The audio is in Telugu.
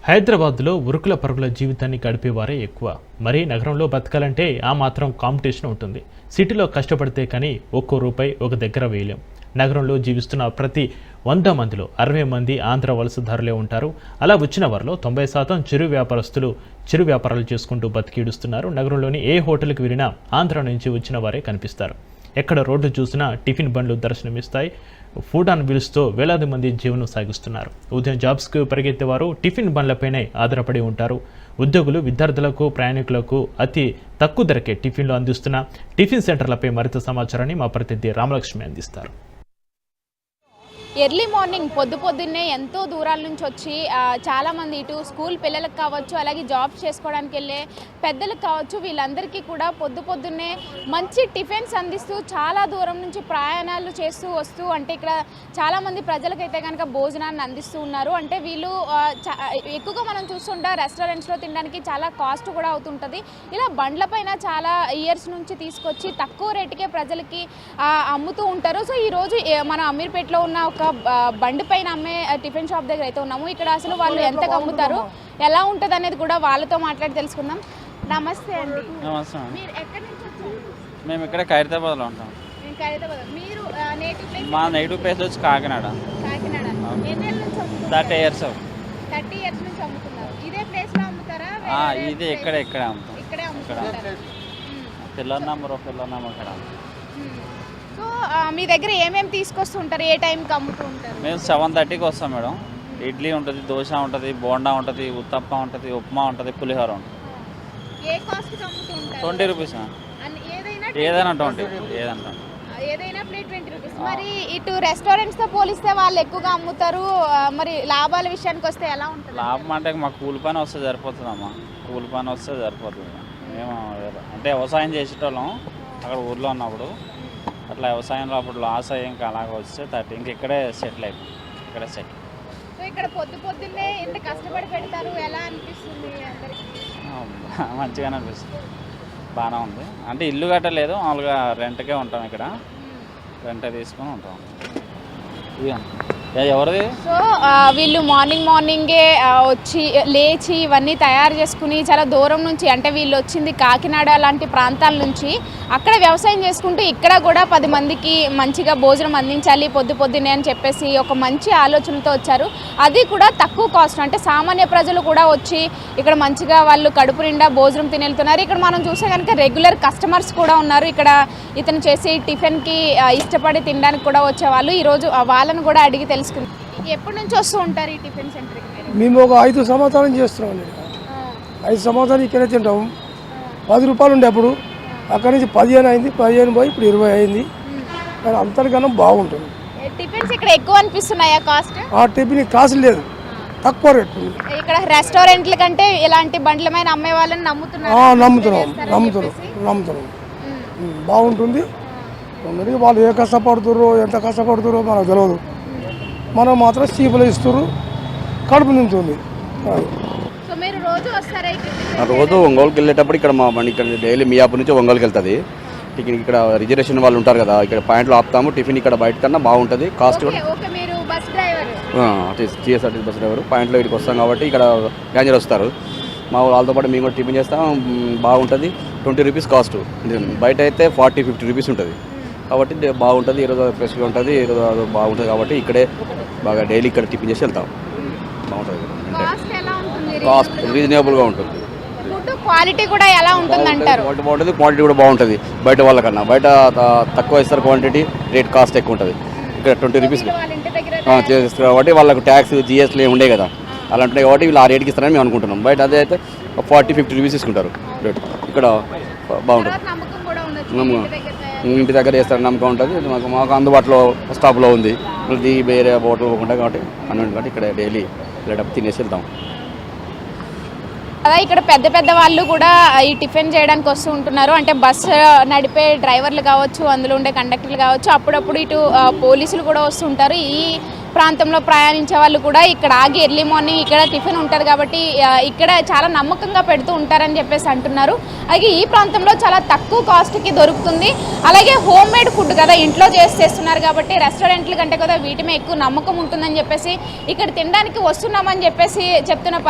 హైదరాబాద్లో ఉరుకుల పరుగుల జీవితాన్ని గడిపేవారే ఎక్కువ. మరి నగరంలో బతకాలంటే ఆ మాత్రం కాంపిటీషన్ ఉంటుంది. సిటీలో కష్టపడితే కానీ ఒక్కో రూపాయి ఒక దగ్గర వేయలేం. నగరంలో జీవిస్తున్న ప్రతి 100 మందిలో 60 మంది ఆంధ్ర వలసదారులే ఉంటారు. అలా వచ్చిన వారిలో 90% చిరు వ్యాపారస్తులు చిరు వ్యాపారాలు చేసుకుంటూ బతికిడుస్తున్నారు. నగరంలోని ఏ హోటల్కి వెళ్ళినా ఆంధ్ర నుంచి వచ్చిన వారే కనిపిస్తారు. ఎక్కడ రోడ్డు చూసినా టిఫిన్ బండ్లు దర్శనమిస్తాయి. ఫుడ్ ఆన్ వీల్స్తో వేలాది మంది జీవనం సాగిస్తున్నారు. ఉదయం జాబ్స్కు పరిగెత్తేవారు టిఫిన్ బండ్లపైనే ఆధారపడి ఉంటారు. ఉద్యోగులు విద్యార్థులకు ప్రయాణికులకు అతి తక్కువ ధరకే టిఫిన్లు అందిస్తున్న టిఫిన్ సెంటర్లపై మరింత సమాచారాన్ని మా ప్రతినిధి రామలక్ష్మి అందిస్తారు. ఎర్లీ మార్నింగ్ పొద్దున్నే ఎంతో దూరాల నుంచి వచ్చి చాలామంది ఇటు స్కూల్ పిల్లలకు కావచ్చు, అలాగే జాబ్స్ చేసుకోవడానికి వెళ్ళే పెద్దలకు కావచ్చు, వీళ్ళందరికీ కూడా పొద్దున్నే మంచి టిఫిన్స్ అందిస్తూ చాలా దూరం నుంచి ప్రయాణాలు చేస్తూ వస్తూ అంటే ఇక్కడ చాలామంది ప్రజలకైతే కనుక భోజనాన్ని అందిస్తూ ఉన్నారు. అంటే వీళ్ళు ఎక్కువగా మనం చూస్తుంటాం రెస్టారెంట్స్లో తినడానికి చాలా కాస్ట్ కూడా అవుతుంటుంది. ఇలా బండ్లపైన చాలా ఇయర్స్ నుంచి తీసుకొచ్చి తక్కువ రేటుకే ప్రజలకి అమ్ముతూ ఉంటారు. సో ఈరోజు మన అమీర్పేటలో ఉన్న ఒక బండి పైన అమ్మే టిఫిన్ షాప్ దగ్గర అయితే ఉన్నాము. ఇక్కడ అసలు వాళ్ళు ఎంతగా అమ్ముతారు, ఎలా ఉంటుంది అనేది కూడా వాళ్ళతో మాట్లాడి తెలుసుకుందాం. నమస్తే అండి. నమస్తే. మీరు ఎక్కడి నుంచి వచ్చారు? మేము ఇక్కడ ఖైరతాబాద్లో ఉంటాం. మీరు నేటివ్ ప్లేస్? మా నేటివ్ ప్లేస్ వచ్చి కాకినాడ. కాకినాడ. ఎన్ని ఏళ్ళ నుంచి అమ్ముతున్నారు? 30 ఇయర్స్. 30 ఇయర్స్ నుంచి అమ్ముతున్నారు. ఇదే ప్లేస్ లో అమ్ముతారా? ఇది ఇక్కడే అమ్ముతాం. ఇక్కడే అమ్ముతారు. పిల్లర్ నెంబర్ ఇక్కడ. సో మీ దగ్గర ఏమేమి తీసుకొస్తుంటారు, ఏ టైంకి అమ్ముతూ ఉంటారు? మేము 7:30కి వస్తాం మేడం. ఇడ్లీ ఉంటుంది, దోశ ఉంటుంది, బోండా ఉంటుంది, ఉత్తప్ప ఉంటుంది, ఉప్మా ఉంటుంది, పులిహోర ఉంటుంది. ఏ కాస్ట్ అమ్ముతూ ఉంటారు? 20 రూపీస్. ఏదైనా 20. ఏదైనా ప్లేట్ 20 రూపీస్. మరి ఇటు రెస్టారెంట్స్ తో పోలిస్తే వాళ్ళు ఎక్కువగా అమ్ముతారు. మరి లాభాల విషయానికి వస్తే ఎలా ఉంటుంది? లాభం అంటే మాకు కూలి పని వస్తే సరిపోతుందమ్మా. కూలి పని వస్తే సరిపోతుంది. మేము అంటే వ్యవసాయం చేసేటోళ్ళం అక్కడ ఊర్లో ఉన్నప్పుడు. అట్లా వ్యవసాయంలో అప్పుడు లాస్ అయ్యి ఇంకా అలాగ వస్తే 30 ఇంక ఇక్కడే సెటిల్ అయిపోయింది. ఇక్కడే సెటిల్. సో ఇక్కడ పొద్దున్నే ఎంత కష్టపడి పెడతారు, ఎలా అనిపిస్తుంది అందరికీ? మంచిగానే అనిపిస్తుంది, బాగానే ఉంది. అంటే ఇల్లు కట్టలేదు, మామూలుగా రెంట్కే ఉంటాం. ఇక్కడ రెంట్ తీసుకొని ఉంటాం. ఎవరిది? సో వీళ్ళు మార్నింగే వచ్చి లేచి ఇవన్నీ తయారు చేసుకుని చాలా దూరం నుంచి, అంటే వీళ్ళు వచ్చింది కాకినాడ లాంటి ప్రాంతాల నుంచి, అక్కడ వ్యవసాయం చేసుకుంటూ ఇక్కడ కూడా 10 మందికి మంచిగా భోజనం అందించాలి పొద్దున్నే అని చెప్పేసి ఒక మంచి ఆలోచనతో వచ్చారు. అది కూడా తక్కువ కాస్ట్. అంటే సామాన్య ప్రజలు కూడా వచ్చి ఇక్కడ మంచిగా వాళ్ళు కడుపు నిండా భోజనం తినేళ్తున్నారు. ఇక్కడ మనం చూసే కనుక రెగ్యులర్ కస్టమర్స్ కూడా ఉన్నారు. ఇక్కడ ఇతను చేసి టిఫిన్కి ఇష్టపడి తినడానికి కూడా వచ్చేవాళ్ళు. ఈరోజు వాళ్ళని కూడా అడిగి తెలుసుకుందాం. ఎప్పటి నుంచి వస్తూ ఉంటారు ఈ టిఫిన్ సెంటర్కి? మేము ఒక 5 సంవత్సరాల నుంచి చేస్తున్నాం. 5 సంవత్సరాలు ఇక్కడే తింటాము. 10 రూపాయలు ఉండే అప్పుడు, అక్కడి నుంచి 15 అయింది, 15 పోయి ఇప్పుడు 20 అయింది. కానీ అంతటికన్నా బాగుంటుంది. టిఫిన్స్ ఇక్కడ ఎక్కువ అనిపిస్తున్నాయా కాస్ట్? టిఫిన్ కాస్ట్ లేదు, తక్కువ రేటు. ఇక్కడ రెస్టారెంట్ల కంటే ఇలాంటి బండ్ల మీద అమ్మే వాళ్ళని నమ్ముతున్నాం. బాగుంటుంది. వాళ్ళు ఎంత కష్టపడుతుర్రో మనకు తెలియదు. మనం మాత్రం చీపులు ఇస్తారు, కడుపు నింటుంది. రోజు ఒంగోలుకి వెళ్ళేటప్పుడు ఇక్కడ మా బండి ఇక్కడ డైలీ మియాపూర్ నుంచి ఒంగోలుకి వెళ్తుంది. ఇక్కడ రిజర్వేషన్ వాళ్ళు ఉంటారు కదా, ఇక్కడ పాయింట్లో ఆపుతాము. టిఫిన్ ఇక్కడ బయట కన్నా బాగుంటుంది. కాస్ట్ కూడా టీఎస్ఆర్టీసీ బస్ డ్రైవర్. పాయింట్లో ఇక్కడికి వస్తాం కాబట్టి ఇక్కడ ప్యాసింజర్ వస్తారు. మా వాళ్ళతో పాటు మేము కూడా టిఫిన్ చేస్తాం. బాగుంటుంది. 20 రూపీస్ కాస్ట్. బయట అయితే 40-50 రూపీస్ ఉంటుంది. కాబట్టి బాగుంటుంది. ఈరోజు ఫ్రెష్గా ఉంటుంది, ఈరోజు బాగుంటుంది. కాబట్టి ఇక్కడే బాగా డైలీ ఇక్కడ టిఫిన్ చేసి వెళ్తాం. బాగుంటుంది. కాస్ట్ రీజనబుల్గా ఉంటుంది. క్వాలిటీ కూడా ఎలా ఉంటుంది అంటారు? క్వాలిటీ బాగుంటుంది, క్వాంటిటీ కూడా బాగుంటుంది. బయట వాళ్ళకన్నా బయట తక్కువ ఇస్తారు క్వాంటిటీ, రేట్ కాస్ట్ ఎక్కువ ఉంటుంది. ఇక్కడ 20 రూపీస్ చేస్తారు కాబట్టి వాళ్ళకు ట్యాక్స్ జిఎస్టీ ఏమి ఉండే కదా, అలా ఉంటాయి కాబట్టి వీళ్ళు ఆ రేట్కి ఇస్తారని మేము అనుకుంటున్నాం. బయట అదే అయితే 40-50 రూపీస్ తీసుకుంటారు రేట్. ఇక్కడ బాగుంటుంది. ఇంటి దగ్గర చేస్తారు, నమ్మకం ఉంటుంది. మాకు అందుబాటులో స్టాప్లో ఉంది. మళ్ళీ వేరే హోటల్ పోకుండా కాబట్టి కాబట్టి ఇక్కడ డైలీ వెళ్ళేటప్పుడు తినేసి వెళ్తాం. అలా ఇక్కడ పెద్ద వాళ్ళు కూడా ఈ టిఫిన్ చేయడానికి వస్తూ ఉంటున్నారు. అంటే బస్సు నడిపే డ్రైవర్లు కావచ్చు, అందులో ఉండే కండక్టర్లు కావచ్చు, అప్పుడప్పుడు ఇటు పోలీసులు కూడా వస్తుంటారు. ఈ ప్రాంతంలో ప్రయాణించే వాళ్ళు కూడా ఇక్కడ ఆగి ఎర్లీ మార్నింగ్ ఇక్కడ టిఫిన్ ఉంటుంది కాబట్టి ఇక్కడ చాలా నమ్మకంగా పెడుతూ ఉంటారని చెప్పేసి అంటున్నారు. అలాగే ఈ ప్రాంతంలో చాలా తక్కువ కాస్ట్కి దొరుకుతుంది. అలాగే హోమ్ మేడ్ ఫుడ్ కదా, ఇంట్లో చేస్తున్నారు కాబట్టి రెస్టారెంట్ల కంటే కదా వీటి మీద ఎక్కువ నమ్మకం ఉంటుందని చెప్పేసి ఇక్కడ తినడానికి వస్తున్నామని చెప్పేసి చెప్తున్న